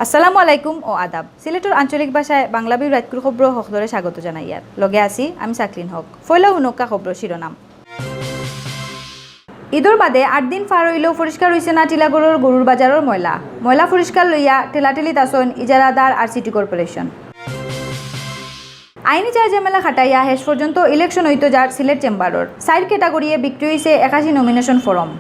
আসসালামু আলাইকুম ও আদাব। সিলেটের আঞ্চলিক ভাষায় বাংলাবিউ রাতকুর খবর হকদরে স্বাগত জানাই। ইয়ার লগে আছি আমি সাকলিন হক। ফয়লা হুনকা খবর শিরোনাম। ঈদর বাদে 8 দিন পার হইলেও পরিষ্কার হয়েছে না টিলাগড়ের গরুর বাজারের ময়লা পরিষ্কার লইয়া ঠেলাঠেলি তাসন ইজারাদার আর সিটি কর্পোরেশন। আইনি চার ঝামেলা খাটাইয়া শেষ পর্যন্ত ইলেকশন হইতো যার সিলেট চেম্বারের 4 ক্যাটাগরিয়ে বিক্রি হয়েছে 81 নমিনেশন ফরম।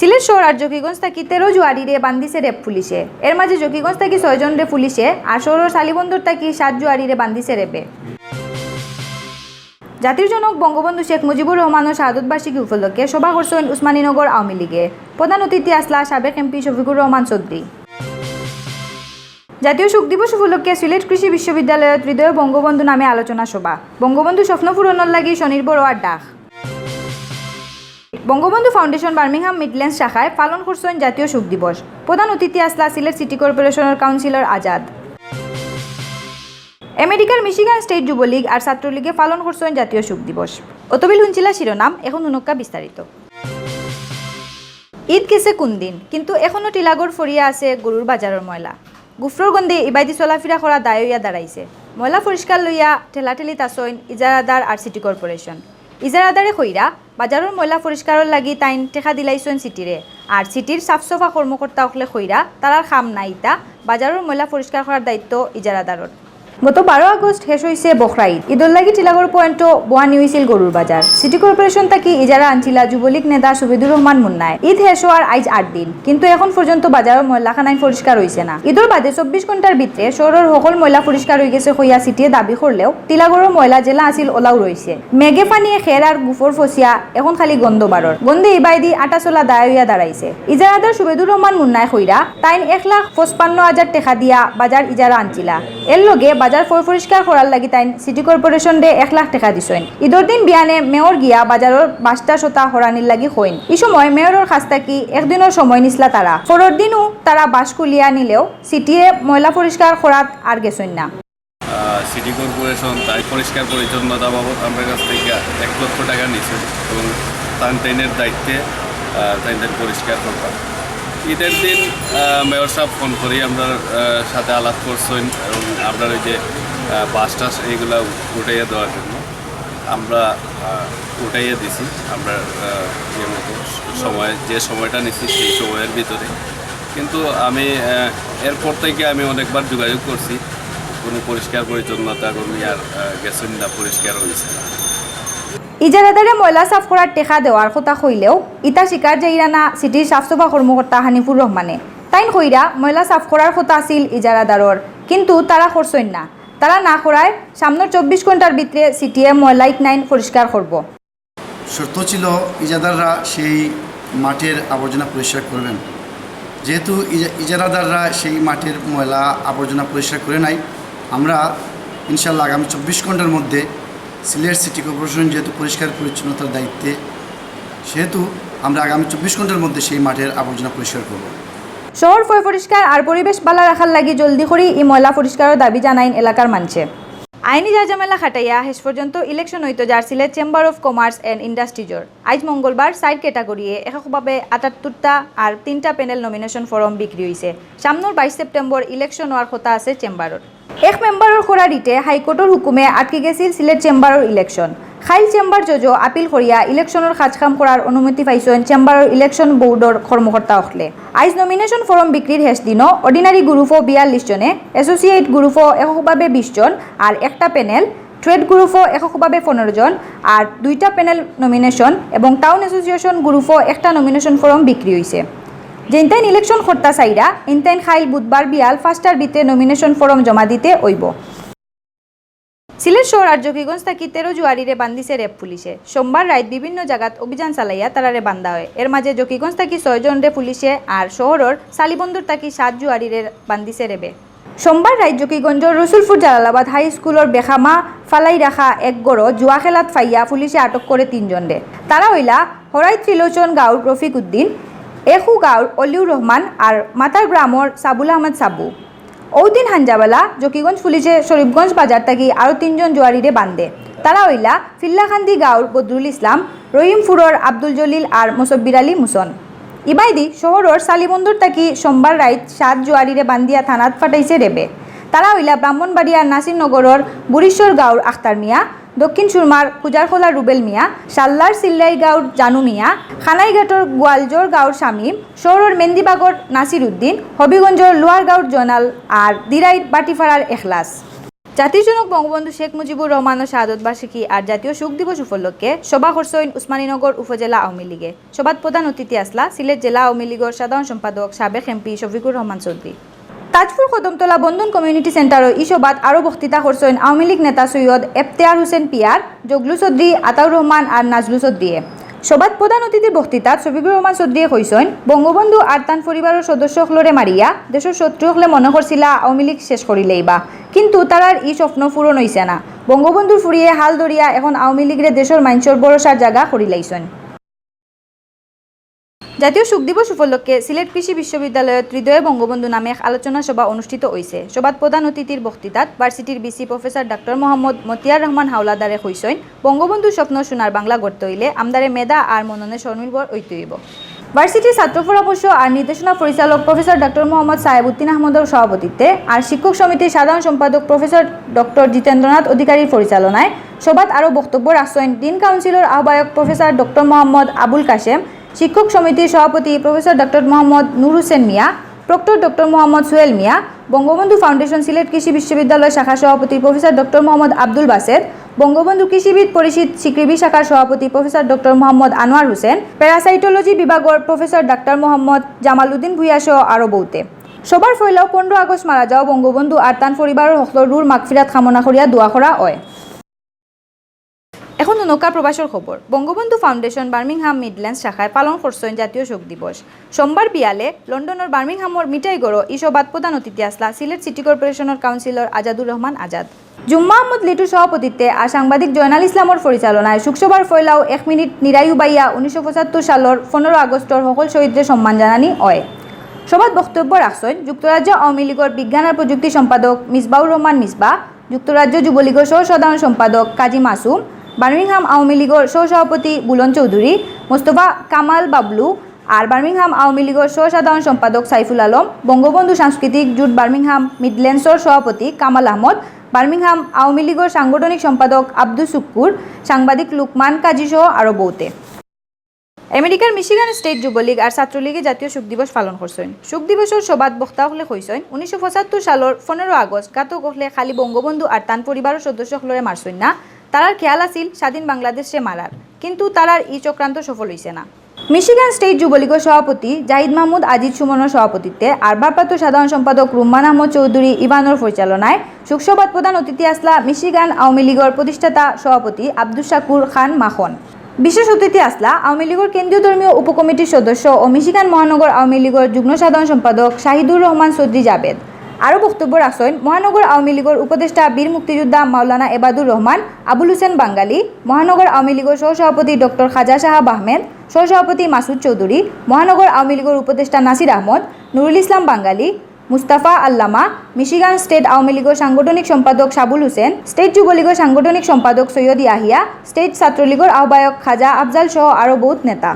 সিলেট শহর আর জকিগঞ্জ থাকি 13 জুয়ারিরে বান্দিছে রেপ পুলিশে। এর মাঝে জকিগঞ্জ থাকি 6 জন রে পুলিশে আর শহরের সালিবন্দর থাকি 7 জুয়ারিরে বান্দিছে রেপে। জাতির জনক বঙ্গবন্ধু শেখ মুজিবুর রহমানের শাহাদত বার্ষিকী উপলক্ষে সভা করছেন উসমানীনগর আওয়ামী লীগে। প্রধান অতিথি আসলা সাবেক এমপি শফিকুর রহমান চৌধুরী। জাতীয় শোক দিবস উপলক্ষে সিলেট কৃষি বিশ্ববিদ্যালয়ত হৃদয় বঙ্গবন্ধু নামে আলোচনা সভা। বঙ্গবন্ধু স্বপ্ন পূরণের লাগি স্বনির্ভর হওয়ার ডাক। বঙ্গবন্ধু ফাউন্ডেশন বার্মিংহাম মিডল্যান্ডস শাখায় পালন করছেন জাতীয় শোক দিবস। প্রধান অতিথি আসলা সিলেট সিটি কর্পোরেশনের কাউন্সিলর আজাদ। আমেরিকার মিশিগান স্টেট যুবলীগ আর ছাত্রলীগে পালন করছেন জাতীয় শোক দিবস। অতবিল হুঞ্চিলা শিরোনাম, এখন হুনক্কা বিস্তারিত। ঈদ গেছে কোন দিন, কিন্তু এখনো টিলাগড় ফরিয়া আছে গরুর বাজারের ময়লা। গুফরর গন্ধে ইবাইদি চলাফেরা করা দায় হইয়া দাঁড়াইছে। ময়লা পরিষ্কার লইয়া ঠেলাঠেলি তাসইন ইজারাদার আর সিটি কর্পোরেশন। ইজারাদারে কইরা বাজারের ময়লা পরিষ্কারের লাগি তাইন টেকা দিলাইছেন সিটিরে, আর সিটির সাফসফা কর্মকর্তা হকলে কইরা তারার খাম নাইতা বাজারের ময়লা পরিষ্কার করার দায়িত্ব ইজারাদারর। গত 12 আগস্ট শেষ হয়েছে বখরা ঈদ। ঈদর লাগি টিলাগড় পয়েন্টও বোয়ানি হয়েছিল গরুর বাজার। সিটি কর্পোরেশন থাকি ইজারা আনছিলা যুবলীগ নেতা সুবেদুর রহমান মুন্নায়। ঈদ শেষ হওয়ার আজ 8 দিন, কিন্তু এখন পর্যন্ত বাজারের ময়লাখানায় পরিষ্কার হয়েছে না। ঈদর বাদে 24 ঘন্টার ভিতরে শহরের সকল ময়লা পরিষ্কার হয়ে গেছে হইয়া সিটিয়ে দাবি করলেও টিলাগড়ের ময়লা জেলা আসিল ওলাও রয়েছে। মেঘে পানিয়ে খের আর গুফর ফসিয়া এখন খালি গন্ধ বারর গন্ধে ইবাইদি আটা চলা দায় হইয়া দাঁড়াইছে। ইজারাদার সুবেদুর রহমান মুন্নায় কইরা তাইন 1,55,000 টাকা দিয়া বাজার ইজারা আনছিলা। এর লগে বাজার পরিষ্কার করার লাগি তাই সিটি কর্পোরেশন রে 1 লাখ টাকা দিছেন। ঈদর দিন বিয়ানে মেয়র গিয়া বাজারের বাসটা সোতা হরানির লাগি হইন। এই সময় মেয়রের কাছ থেকে একদিনের সময় নিসলা তারা। পরের দিনও তারা বাস খুলিয়া নিলেও সিটিয়ে ময়লা পরিষ্কার করাত আর গেছেন না। সিটি কর্পোরেশন তাই পরিষ্কার পরিচ্ছন্নতা বাবদ আমার কাছ থেকে 1 লক্ষ টাকা নিয়েছে এবং তাইনের দায়িত্বে তাইদের পরিষ্কার করবার। ঈদের দিন মেয়র সাহেব ফোন করি আমরা সাথে আলাপ করছেন এবং আপনার ওই যে বাস টাস এইগুলো উঠাইয়া দেওয়ার জন্য আমরা উঠাইয়া দিছি। আমরা যে মতো যে সময়টা নিচ্ছি সেই সময়ের ভিতরে, কিন্তু আমি এরপর থেকে আমি অনেকবার যোগাযোগ করছি, কোনো পরিষ্কার পরিচ্ছন্নতা কর্মী আর গেছেন না, পরিষ্কার হয়েছে না। ইজারাদারে ময়লা সাফ করার টেকা দেওয়ার কথা কইলেও ইটা স্বীকার যাইরা না সিটির সাফসফা কর্মকর্তা হানিফুর রহমানে। তাইন কইরা ময়লা সাফ করার কথা আছিল ইজারাদারর, কিন্তু তারা করছেন না। তারা না করায় সামনের 24 ঘন্টার ভিতরে সিটিএ ময়লাইট নাইন পরিষ্কার করব। শর্ত ছিল ইজারাদাররা সেই মাঠের আবর্জনা পরিষ্কার করবেন। যেহেতু ইজারাদাররা সেই মাঠের ময়লা আবর্জনা পরিষ্কার করে নাই, আমরা ইনশাল্লাহ আগামী 24 ঘন্টার মধ্যে সিলেট সিটি কর্পোরেশন যেহেতু পরিষ্কার পরিচ্ছন্নতার দায়িত্বে, সেহেতু আমরা আগামী 24 ঘন্টার মধ্যে সেই মাঠের আবর্জনা পরিষ্কার করব। শহর পরিষ্কার আর পরিবেশ ভালো রাখার লাগি জলদি করে এই ময়লা পরিষ্কারের দাবি জানাইন এলাকার মানুষে। আইনি ঝামেলা খাটাইয়া শেষ পর্যন্ত ইলেকশন হইতো যার Sylhet chamber of commerce and ইন্ডাস্ট্রিজর। আজ মঙ্গলবার 4 ক্যাটাগরিয়ে এককভাবে 78টা আর 3টা প্যানেল নমিনেশন ফরম বিক্রি হয়েছে। সামনের 22 সেপ্টেম্বর ইলেকশন হওয়ার কথা আছে চেম্বারের। এক মেম্বারের খোরা রিটে হাইকোর্টের হুকুমে আটকে গেছিল সিলেট চেম্বারের ইলেকশন। খাইল চেম্বার জজ আপিল করিয়া ইলেকশনের কাজকাম করার অনুমতি পাইছেন চেম্বারের ইলেকশন বোর্ডের কর্মকর্তা হকলে। আজ নমিনেশন ফরম বিক্রির শেষ দিনও অর্ডিনারি গ্রুপও 42 জনে, অ্যাসোসিয়েট গ্রুপও এককভাবে 20 জন আর একটা প্যানেল, ট্রেড গ্রুপও এককভাবে 15 জন আর 2টা প্যানেল নমিনেশন এবং টাউন অ্যাসোসিয়েশন গ্রুপও একটা নমিনেশন ফরম বিক্রি হয়েছে। যেনটাইন ইলেকশন খরতা চাইরা ইনটাইন খাইল বুধবার বিয়াল 5টার ভিতরে নমিনেশন ফরম জমা দিতে হইব। সিলেট শহর আর জকিগঞ্জ থাকি 13 জুয়ারিরে বান্দিছে রেপ পুলিশে। সোমবার রাত বিভিন্ন জায়গাত অভিযান চালাইয়া তারারে বান্ধা হয়। এর মাঝে জকিগঞ্জ থাকি 6 জন রে পুলিশে আর শহরের সালিবন্দর থাকি 7 জুয়ারিরে বান্দিছে রেবে। সোমবার রাত জকিগঞ্জের রসুলপুর জালালাবাদ হাই স্কুলের বেখামা ফালাই রাখা এক গড় জুয়া খেলাত ফাইয়া পুলিশে আটক করে 3 জন রে। তারা হইলা হরাই ত্রিলোচন গাঁওর রফিক উদ্দিন, এহু গাঁওর অলিউর রহমান আর মাতার গ্রামর সাবুল আহমদ সাবু। ওদিন হাঞ্জাবালা জকিগঞ্জ পুলিশে শরীফগঞ্জ বাজার থাকি আরও 3 জন জুয়ারিরে বান্ধে। তারা হইলা ফিল্লাখান্দি গাঁওর বদরুল ইসলাম, রহিমপুরের আব্দুল জলিল আর মুসব্বির আলী মুসন। ইবাইদি শহরের সালিবন্দর থাকি সোমবার রাত 7 জুয়ারিরে বান্দিয়া থানাত ফাটাইছে রেবে। তারা হইলা ব্রাহ্মণবাড়িয়ার নাসিরনগরের বুড়িশ্বর গাঁওর আখতার মিয়া, দক্ষিণ সুরমার খুজারখোলার রুবেল মিয়া, সাল্লার সিল্লাই গাঁওর জানু মিয়া, খানাইঘাটর গোয়ালজোর গাঁওর শামীম, শহরের মেন্দিবাগর নাসির উদ্দিন, হবিগঞ্জর লোয়ার গাঁওর জয়নাল আর দিরাইর বাটিফাড়ার এখলাস। জাতির জনক বঙ্গবন্ধু শেখ মুজিবুর রহমানের শাহাদত বার্ষিকী আর জাতীয় শোক দিবস উপলক্ষে সভা করছেন উসমানীনগর উপজেলা আওয়ামী লীগে। সভাত প্রধান অতিথি আসলা সিলেট জেলা আওয়ামী লীগের সাধারণ সম্পাদক সাবেক এমপি শফিকুর রহমান চৌধুরী। তাজপুর কদমতলা বন্ধন কমিউনিটি সেন্টারও এই সভাত আরও বক্তৃতা করছেন আওয়ামী লীগ নেতা সৈয়দ এফতেয়ার হোসেন পিয়ার, জগলু চৌধুরী, আতাউর রহমান আর নাজলু চৌধুরীয়ে। সভাত প্রধান অতিথির বক্তৃতাত শফিকুর রহমান চৌধুরীয়ে কইছেন বঙ্গবন্ধু আর তান পরিবারের সদস্যসকলরে মারিয়া দেশের শত্রুসকলে মনে করছিলা আওয়ামী লীগ শেষ করিলেইবা, কিন্তু তারার এই স্বপ্ন পূরণ হইছে না। বঙ্গবন্ধুর ফুরিয়ে হাল ধরিয়া এখন আওয়ামী লীগরে দেশের মানুষের ভরসার জায়গা করিলাইছেন। জাতীয় শোক দিবস উপলক্ষে সিলেট কৃষি বিশ্ববিদ্যালয়ত হৃদয়ে বঙ্গবন্ধু নামে এক আলোচনা সভা অনুষ্ঠিত হয়েছে। সভাত প্রধান অতিথির বক্তৃতাত ভার্সিটির VC professor doctor Mohammad Motiar Rahman হাওলাদারে কইছেন বঙ্গবন্ধুর স্বপ্ন সোনার বাংলা গড়তে হইলে আমদারে মেধা আর মননে স্বনির্ভর হইতে হইব। ভার্সিটির ছাত্র পরামর্শ আর নির্দেশনা পরিচালক প্রফেসর ডক্টর মোহাম্মদ সাহেবউদ্দিন আহমদের সভাপতিত্বে আর শিক্ষক সমিতির সাধারণ সম্পাদক প্রফেসর ডক্টর জিতেন্দ্রনাথ অধিকারীর পরিচালনায় সভাত আরও বক্তব্য রাখছেন ডিন কাউন্সিলর আহ্বায়ক প্রফেসর ডক্টর মোহাম্মদ আবুল কাশেম, শিক্ষক সমিতির সভাপতি প্রফেসর ডক্টর মোহাম্মদ নূর হোসেন মিয়া, প্রক্টর ডক্টর মোহাম্মদ সোহেল মিয়া, বঙ্গবন্ধু ফাউন্ডেশন সিলেট কৃষি বিশ্ববিদ্যালয় শাখা সভাপতি প্রফেসর ডক্টর মোহাম্মদ আব্দুল বাসেদ, বঙ্গবন্ধু কৃষিবিদ পরিষদ সিকৃবি শাখার সভাপতি professor doctor Mohammad Anwar Hossain, parasitology বিভাগের প্রফেসর ডক্টর মোহাম্মদ জামালউদ্দিন ভুইয়া সহ আরও বহুতে। সবার ফইলাও 15 আগস্ট মারা যাওয়া বঙ্গবন্ধু আর তান পরিবারের সকলের রুর মাগফিরাত কামনা করিয়া দোয়া করা হয়। এখন নৌকা প্রবাসের খবর। বঙ্গবন্ধু ফাউন্ডেশন বার্মিংহাম মিডল্যান্ডস শাখায় পালন করছেন জাতীয় শোক দিবস। সোমবার বিয়ালে লন্ডনের বার্মিংহামর মিঠাইগড় এই সভাত প্রধান অতিথি আসলা সিলেট সিটি কর্পোরেশনের কাউন্সিলর আজাদুর রহমান আজাদ। জুম্মা আহমদ লিটুর সভাপতিত্বে আর সাংবাদিক জয়নাল ইসলামর পরিচালনায় শোকসভার ফয়লাও 1 মিনিট নিরায়ু বাইয়া 1975 সালের 15 আগস্টর সকল শহীদদের সম্মান জানানি হয়। সভাত বক্তব্য রাখছেন যুক্তরাজ্য আওয়ামী লীগের বিজ্ঞান আর প্রযুক্তি সম্পাদক মিসবাউর রহমান মিসবাহ, যুক্তরাজ্য যুবলীগের সহ সাধারণ সম্পাদক কাজী মাসুম, বার্মিংহাম আওয়ামী লীগের সহসভাপতি বুলন চৌধুরী, মোস্তফা কামাল বাবলু আর বার্মিংহাম আওয়ামী লীগের সহসাধারণ সম্পাদক সাইফুল আলম, বঙ্গবন্ধু সাংস্কৃতিক জোট বার্মিংহাম মিডল্যান্ডসর সভাপতি কামাল আহমদ, বার্মিংহাম আওয়ামী লীগের সাংগঠনিক সম্পাদক আব্দুল শুক্কুর, সাংবাদিক লুকমান কাজী সহ আরও বহুতে। আমেরিকার মিশিগান স্টেট যুবলীগ আর ছাত্রলীগে জাতীয় শোক দিবস পালন করছেন। শোক দিবসের সভাত বক্তাসকলে কইছেন 1975 সালের 15 আগস্ট গাতো গহলে খালি বঙ্গবন্ধু আর তান পরিবারের সদস্যসকলরে মারছেন না, তারার খেয়াল আছিল স্বাধীন বাংলাদেশে মারার, কিন্তু তারার এই চক্রান্ত সফল হয়েছে না। মিশিগান স্টেট যুবলীগের সভাপতি জাহিদ মাহমুদ আজিজ সুমনের সভাপতিত্বে আর ভারপ্রাপ্ত সাধারণ সম্পাদক রুম্মান আহমদ চৌধুরী ইভানোর পরিচালনায় শোকসভাত প্রধান অতিথি আসলা মিশিগান আওয়ামী লীগের প্রতিষ্ঠাতা সভাপতি আব্দুল শাকুর খান মাখন। বিশেষ অতিথি আসলা আওয়ামী লীগের কেন্দ্রীয় ধর্মীয় উপকমিটির সদস্য ও মিশিগান মহানগর আওয়ামী লীগের যুগ্ম সাধারণ সম্পাদক শাহিদুর রহমান চৌধুরী জাবেদ। আরও বক্তব্য রাখছেন মহানগর আওয়ামী লীগের উপদেষ্টা বীর মুক্তিযোদ্ধা মাওলানা এবাদুর রহমান, আবুল হোসেন বাঙ্গালী, মহানগর আওয়ামী লীগের সহসভাপতি ডক্টর খাজা সাহাব আহমেদ, সহসভাপতি মাসুদ চৌধুরী, মহানগর আওয়ামী লীগের উপদেষ্টা নাসির আহমদ, নুরুল ইসলাম বাঙ্গালী, মুস্তাফা আল্লামা, মিশিগান স্টেট আওয়ামী লীগের সাংগঠনিক সম্পাদক সাবুল হোসেন, স্টেট যুবলীগের সাংগঠনিক সম্পাদক সৈয়দ ইয়াহিয়া, স্টেট ছাত্রলীগের আহ্বায়ক খাজা আফজাল সহ আরও বহুত নেতা।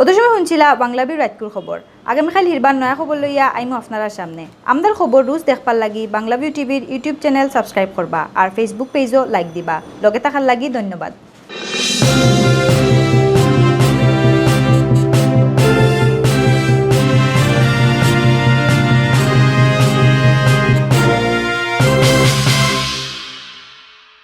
ওদের সময় শুনছিলা বাংলাভিউ রাতকুর খবর। আগামীকাল হিরবার নয়া খবর লইয়া আইমু আপনার সামনে। আমদার খবর রোজ দেখবার লাগি বাংলাভিউ টিভির ইউটিউব চ্যানেল সাবস্ক্রাইব করবা আর ফেসবুক পেজও লাইক দিবা। লগে থাকার লাগি ধন্যবাদ।